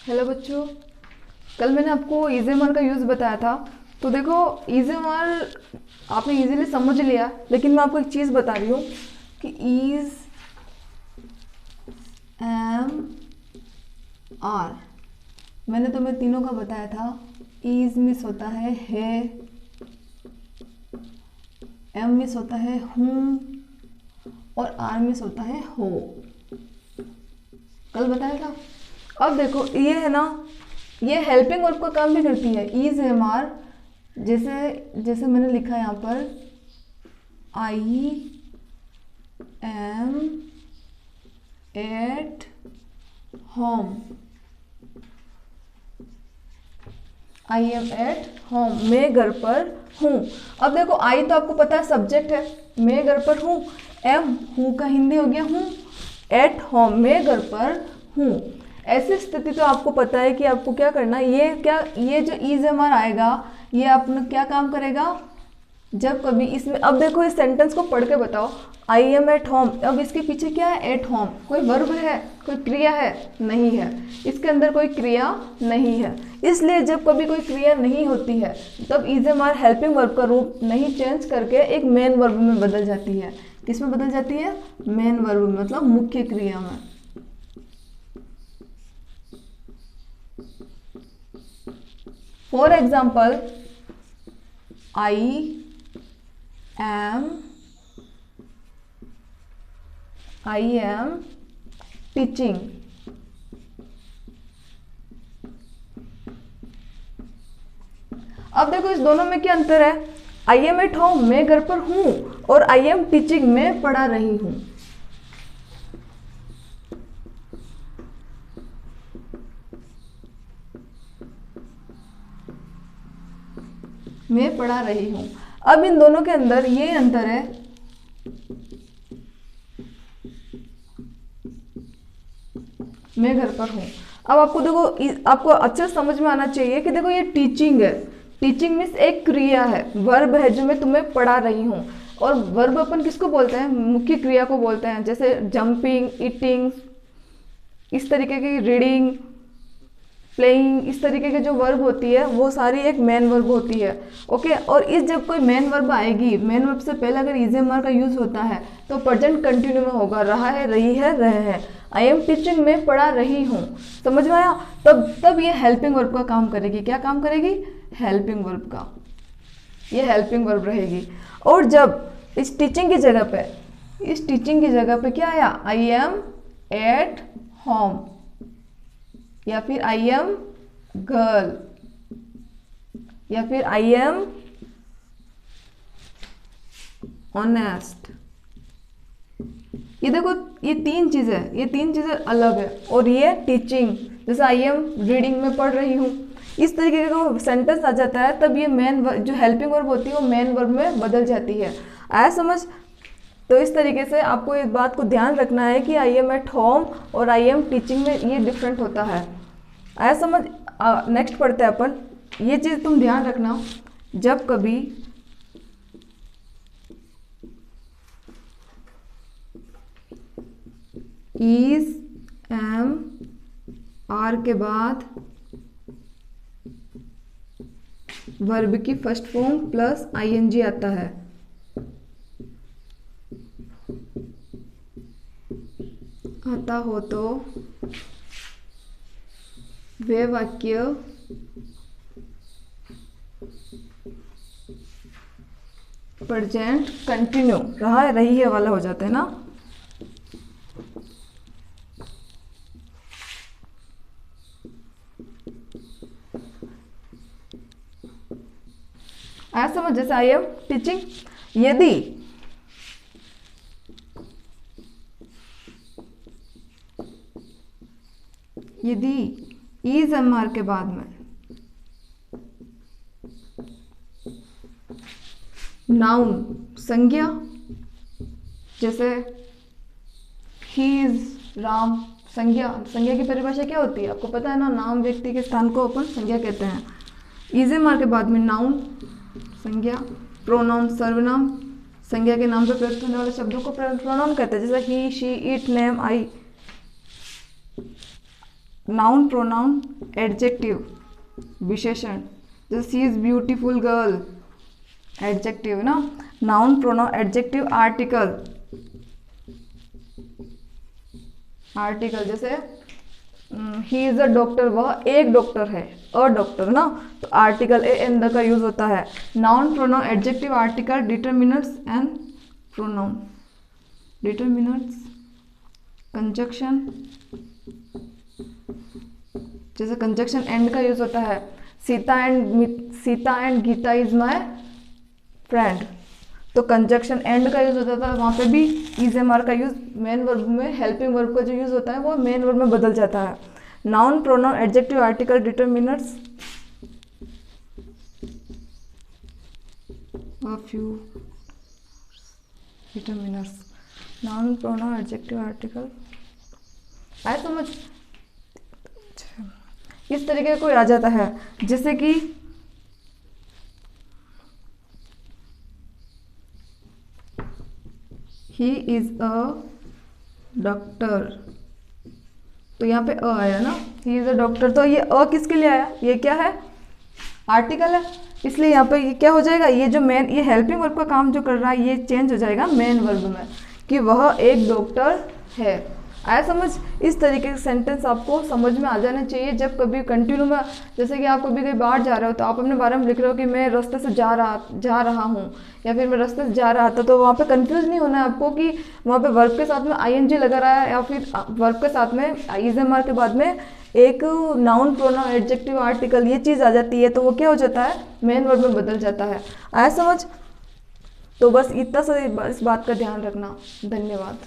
Hello बच्चों, कल मैंने आपको इजेमर का यूज़ बताया था। तो देखो, इजेमर आपने इजीली समझ लिया, लेकिन मैं आपको एक चीज़ बता रही हूँ कि इज एम आर, मैंने तुम्हें तीनों का बताया था। इज मिस होता है, एम मिस होता है हूँ, और आर मिस होता है हो। कल बताया था। अब देखो, ये है ना, ये हेल्पिंग वर्ब का काम भी करती है। इज एम आर, जैसे जैसे मैंने लिखा है यहाँ पर, I am at home, I am at home, मैं घर पर हूँ। अब देखो, आई तो आपको पता है सब्जेक्ट है, मैं घर पर हूँ। एम, हूँ का हिंदी हो गया हूँ। एट होम, मैं घर पर हूँ। ऐसी स्थिति तो आपको पता है कि आपको क्या करना है। ये जो इज एम आर आएगा, ये अपना क्या काम करेगा। जब कभी इसमें, अब देखो इस सेंटेंस को पढ़ के बताओ, आई एम एट होम। अब इसके पीछे क्या है, एट होम। कोई वर्ब है, कोई क्रिया है? नहीं है, इसके अंदर कोई क्रिया नहीं है। इसलिए जब कभी कोई क्रिया नहीं होती है, तब is am are helping verb का रूप नहीं चेंज करके एक मेन वर्ब में बदल जाती है। किस में बदल जाती है? मेन वर्ब में, मतलब मुख्य क्रिया में। For example, I am teaching. अब देखो, इस दोनों में क्या अंतर है। आई एम एट होम, मैं घर पर हूं, और आई एम टीचिंग, मैं पढ़ा रही हूं। मैं पढ़ा रही हूं। अब इन दोनों के अंदर ये अंतर है, मैं घर पर हूँ। अब आपको देखो, आपको अच्छे समझ में आना चाहिए कि देखो, ये टीचिंग है। टीचिंग मीन्स एक क्रिया है, वर्ब है जो मैं तुम्हें पढ़ा रही हूँ। और वर्ब अपन किसको बोलते हैं? मुख्य क्रिया को बोलते हैं। जैसे जंपिंग, ईटिंग, इस तरीके की, रीडिंग, प्लेइंग, इस तरीके की जो वर्ब होती है वो सारी एक मेन वर्ब होती है। ओके, और इस जब कोई मेन वर्ब आएगी, मेन वर्ब से पहले अगर इज एम आर का यूज होता है तो प्रेजेंट कंटिन्यू में होगा। रहा है, रही है, रहे हैं। आई एम टीचिंग, में पढ़ा रही हूँ। समझ में आया? तब ये हेल्पिंग वर्ब का काम करेगी। क्या काम करेगी? हेल्पिंग वर्ब का। ये हेल्पिंग वर्ब रहेगी। और जब इस टीचिंग की जगह पे क्या आया? आई एम एट होम, या फिर आई एम गर्ल, या फिर आई एम ऑनेस्ट। ये देखो, ये तीन चीजें अलग है। और ये टीचिंग, जैसे आई एम रीडिंग, में पढ़ रही हूँ, इस तरीके का सेंटेंस आ जाता है, तब ये मेन जो हेल्पिंग वर्ब होती है वो मेन वर्ब में बदल जाती है। आया समझ? तो इस तरीके से आपको इस बात को ध्यान रखना है कि आई एम एट होम और आई एम टीचिंग में ये डिफरेंट होता है। आया समझ? नेक्स्ट पढ़ते हैं अपन। ये चीज़ तुम ध्यान रखना, जब कभी इज एम आर के बाद वर्ब की फर्स्ट फॉर्म प्लस आईएनजी आता है, आता हो तो वे वाक्य प्रेजेंट कंटिन्यू, रहा है, रही है वाला हो जाता है ना। आया समझ? जैसे आई एम टीचिंग, यदि इज एम आर के बाद में नाउन, संज्ञा, जैसे ही इज राम, संज्ञा की परिभाषा क्या होती है आपको पता है ना? नाम व्यक्ति के स्थान को अपन संज्ञा कहते हैं। इज एम आर के बाद में नाउन, संज्ञा, प्रोनाउन, सर्वनाम, संज्ञा के नाम पर प्रयुक्त होने वाले शब्दों को प्रोनाउन कहते हैं। जैसे he, she, it, name, I. Noun pronoun adjective विशेषण, जैसे she is beautiful girl adjective है ना, noun pronoun adjective article, article जैसे ही इज अ डॉक्टर, वह एक डॉक्टर है, अ डॉक्टर ना, तो आर्टिकल ए एन द का यूज होता है। Noun pronoun adjective article determiners and pronoun, determiners conjunction, जैसे कंजक्शन एंड का यूज होता है, Sita and Gita is my friend, तो कंजक्शन एंड का यूज होता था, वहाँ पे भी इज एम आर का यूज मेन वर्ब में, हेल्पिंग वर्ब का जो यूज होता है वो मेन वर्ब में बदल जाता है। Noun pronoun adjective article determiners, a few determiners, noun pronoun adjective article, आए समझ। इस तरीके का कोई आ जाता है, जैसे कि ही इज अ डॉक्टर, तो यहाँ पे अ आया ना, ही इज अ डॉक्टर, तो ये अ किसके लिए आया, ये क्या है, आर्टिकल है, इसलिए यहाँ पे ये क्या हो जाएगा, ये जो मेन, ये हेल्पिंग वर्ब का काम जो कर रहा है ये चेंज हो जाएगा मेन वर्ब में, कि वह एक डॉक्टर है। आया समझ। इस तरीके के सेंटेंस आपको समझ में आ जाने चाहिए जब कभी कंटिन्यू में, जैसे कि आप कभी कहीं बाहर जा रहे हो तो आप अपने बारे में लिख रहे हो कि मैं रास्ते से जा रहा हूँ, या फिर मैं रास्ते से जा रहा था, तो वहाँ पे कंफ्यूज नहीं होना है आपको कि वहाँ पे वर्ब के साथ में आईएनजी लगा रहा है या फिर वर्ब के साथ में इजएमआर के बाद में एक नाउन प्रोनाउन एडजेक्टिव आर्टिकल, ये चीज़ आ जाती है तो वो क्या हो जाता है, मेन वर्ब में बदल जाता है। आया समझ। तो बस इतना सा इस बात का ध्यान रखना। धन्यवाद।